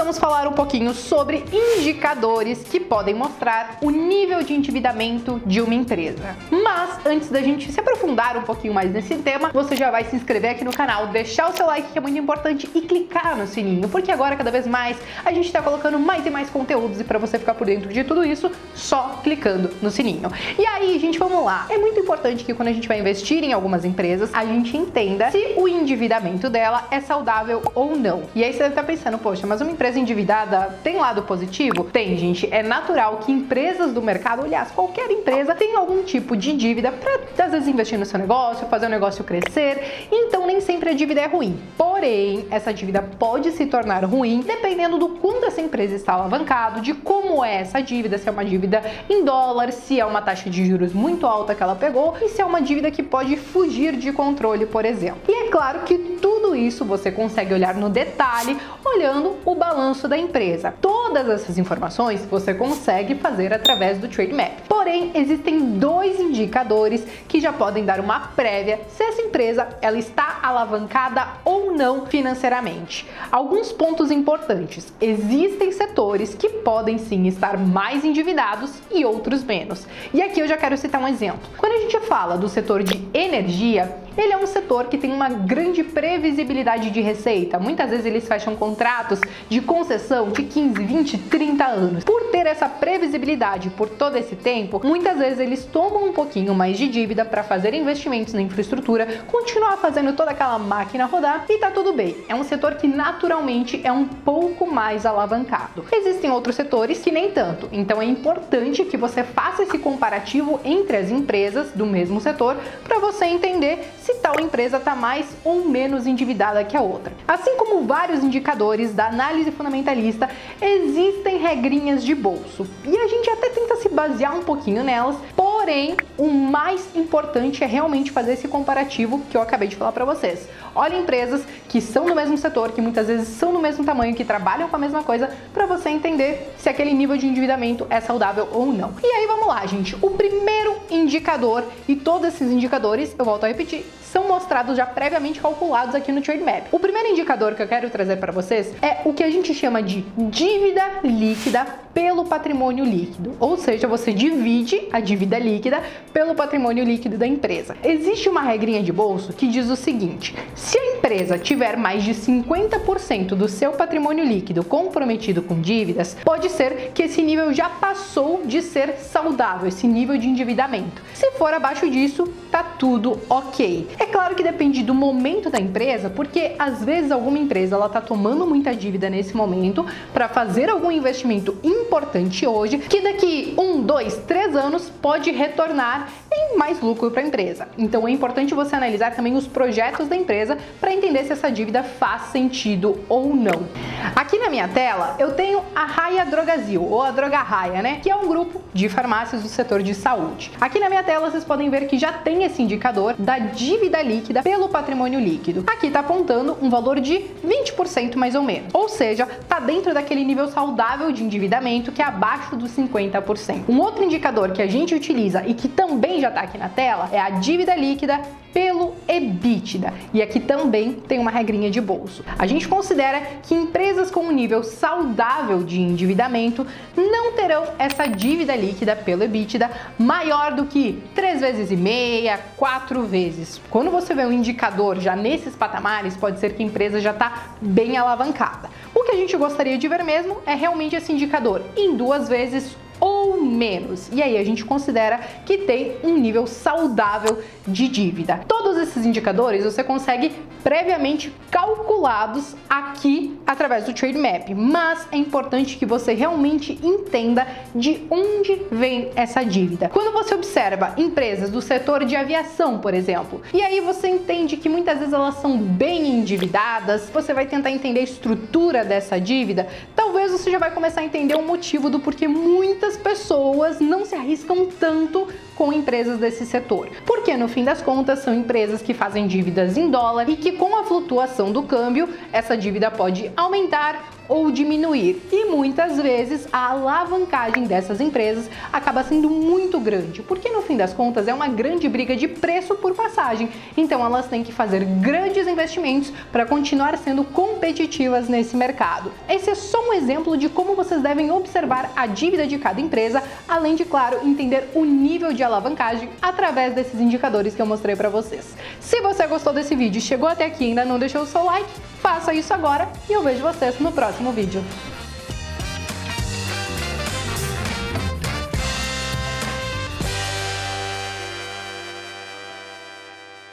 vamos falar um pouquinho sobre indicadores que podem mostrar o nível de endividamento de uma empresa. Mas antes da gente se aprofundar um pouquinho mais nesse tema, você já vai se inscrever aqui no canal, deixar o seu like, que é muito importante, e clicar no sininho, porque agora cada vez mais a gente está colocando mais e mais conteúdos, e para você ficar por dentro de tudo isso, só clicando no sininho. E aí, gente, vamos lá. É muito importante que quando a gente vai investir em algumas empresas, a gente entenda se o endividamento dela é saudável ou não. E aí você deve estar pensando, poxa, mas uma empresa endividada tem lado positivo? Tem, gente. É natural que empresas do mercado, aliás, qualquer empresa, tem algum tipo de dívida para, às vezes, investir no seu negócio, fazer o negócio crescer. Então, nem sempre a dívida é ruim. Porém, essa dívida pode se tornar ruim dependendo do quanto essa empresa está alavancada, de como é essa dívida, se é uma dívida em dólar, se é uma taxa de juros muito alta que ela pegou e se é uma dívida que pode fugir de controle, por exemplo. E é claro que tudo isso você consegue olhar no detalhe olhando o balanço da empresa. Todas essas informações você consegue fazer através do Trade Map. Porém, existem dois indicadores que já podem dar uma prévia se essa empresa ela está alavancada ou não financeiramente. Alguns pontos importantes. Existem setores que podem sim estar mais endividados e outros menos. E aqui eu já quero citar um exemplo. Quando a gente fala do setor de energia, ele é um setor que tem uma grande previsibilidade de receita. Muitas vezes eles fecham contratos de concessão de 15, 20, 30 anos. Por ter essa previsibilidade por todo esse tempo, muitas vezes eles tomam um pouquinho mais de dívida para fazer investimentos na infraestrutura, continuar fazendo toda aquela máquina rodar e tá tudo bem. É um setor que naturalmente é um pouco mais alavancado. Existem outros setores que nem tanto, então é importante que você faça esse comparativo entre as empresas do mesmo setor para você entender se tal empresa está mais ou menos endividada que a outra. Assim como vários indicadores da análise fundamentalista, existem regrinhas de bolso e a gente até tenta se basear um pouquinho nelas, porém o mais importante é realmente fazer esse comparativo que eu acabei de falar para vocês. Olha empresas que são do mesmo setor, que muitas vezes são do mesmo tamanho, que trabalham com a mesma coisa, para você entender se aquele nível de endividamento é saudável ou não. E aí vamos lá, gente. O primeiro indicador, e todos esses indicadores, eu volto a repetir, são mostrados já previamente calculados aqui no Trade Map. O primeiro indicador que eu quero trazer para vocês é o que a gente chama de dívida líquida pelo patrimônio líquido, ou seja, você divide a dívida líquida pelo patrimônio líquido da empresa. Existe uma regrinha de bolso que diz o seguinte: se a empresa tiver mais de 50% do seu patrimônio líquido comprometido com dívidas, pode ser que esse nível já passou de ser saudável, esse nível de endividamento. Se for abaixo disso, tá tudo ok. É claro que depende do momento da empresa, porque às vezes alguma empresa ela tá tomando muita dívida nesse momento para fazer algum investimento importante hoje, que daqui 1, 2, 3 anos pode retornar em mais lucro para a empresa. Então é importante você analisar também os projetos da empresa para entender se essa dívida faz sentido ou não. Aqui na minha tela eu tenho a Raia Drogasil, ou a Droga Raia, né? Que é um grupo de farmácias do setor de saúde. Aqui na minha tela vocês podem ver que já tem esse indicador da dívida líquida pelo patrimônio líquido. Aqui está apontando um valor de 20% mais ou menos. Ou seja, está dentro daquele nível saudável de endividamento que é abaixo dos 50%. Um outro indicador que a gente utiliza e que também já está aqui na tela é a dívida líquida pelo EBITDA. E aqui também tem uma regrinha de bolso. A gente considera que empresas com um nível saudável de endividamento não terão essa dívida líquida pelo EBITDA maior do que 3,5 vezes, 4 vezes. Quando você vê um indicador já nesses patamares, pode ser que a empresa já está bem alavancada. O que a gente gostaria de ver mesmo é realmente esse indicador em 2 vezes ou menos. E aí a gente considera que tem um nível saudável de dívida. Todos esses indicadores você consegue previamente calculados aqui através do Trade Map, mas é importante que você realmente entenda de onde vem essa dívida. Quando você observa empresas do setor de aviação, por exemplo, e aí você entende que muitas vezes elas são bem endividadas, você vai tentar entender a estrutura dessa dívida, talvez você já vai começar a entender o motivo do porquê muitas pessoas não se arriscam tanto com empresas desse setor. Porque no fim das contas são empresas que fazem dívidas em dólar e que com a flutuação do câmbio essa dívida pode aumentar ou diminuir. E muitas vezes a alavancagem dessas empresas acaba sendo muito grande, porque no fim das contas é uma grande briga de preço por passagem. Então elas têm que fazer grandes investimentos para continuar sendo competitivas nesse mercado. Esse é só um exemplo de como vocês devem observar a dívida de cada empresa, além de, claro, entender o nível de alavancagem através desses indicadores que eu mostrei para vocês. Se você gostou desse vídeo e chegou até aqui e ainda não deixou o seu like, faça isso agora e eu vejo vocês no próximo vídeo.